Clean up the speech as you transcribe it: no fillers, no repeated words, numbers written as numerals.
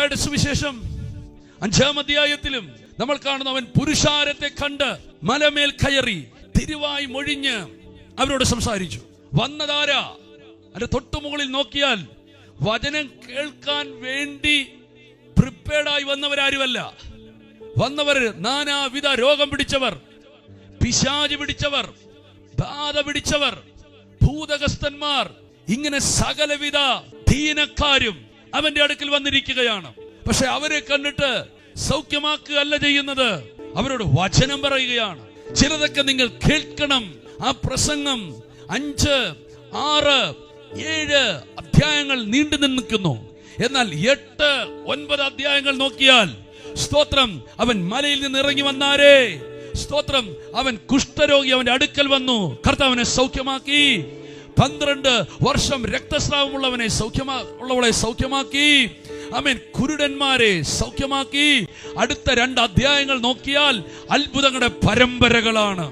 മത്തായിയുടെ സുവിശേഷം 5-ാം അധ്യായത്തിലും നമ്മൾ കാണുന്ന അവൻ പുരുഷാരത്തെ കണ്ട് മലമേൽ കയറി തിരുവായി മൊഴിഞ്ഞ് അവരോട് സംസാരിച്ചു. വന്നതാരാ? അതിന്റെ തൊട്ടുമുകളിൽ നോക്കിയാൽ വചനം കേൾക്കാൻ വേണ്ടി പ്രിപ്പയർഡായി വന്നവരാരുമല്ല. വന്നവർ നാനാവിധ രോഗം പിടിച്ചവർ, പിശാച് പിടിച്ചവർ, ബാധ പിടിച്ചവർ, ഭൂതഗസ്തന്മാർ, ഇങ്ങനെ സകലവിധ ദീനക്കാരും അവന്റെ അടുക്കൽ വന്നിരിക്കുകയാണ്. പക്ഷെ അവരെ കണ്ടിട്ട് സൗഖ്യമാക്കുകയല്ല ചെയ്യുന്നത്, അവരോട് വചനം പറയുകയാണ്. ചിലതൊക്കെ നിങ്ങൾ കേൾക്കണം. ആ പ്രസംഗം 5, 6, 7 അധ്യായങ്ങൾ നീണ്ടു നിൽക്കുന്നു. എന്നാൽ 8, 9 അധ്യായങ്ങൾ നോക്കിയാൽ സ്തോത്രം, അവൻ മലയിൽ നിന്ന് ഇറങ്ങി വന്നാരേ, സ്തോത്രം, അവൻ കുഷ്ഠരോഗി അവന്റെ അടുക്കൽ വന്നു, കർത്താവിനെ സൗഖ്യമാക്കി. 12 വർഷം രക്തസ്രാവമുള്ളവനെ സൗഖ്യമാക്കി. ആമേൻ. കുരുടന്മാരെ സൗഖ്യമാക്കി. അടുത്ത 2 അധ്യായങ്ങൾ നോക്കിയാൽ അത്ഭുതങ്ങളുടെ പരമ്പരകളാണ്.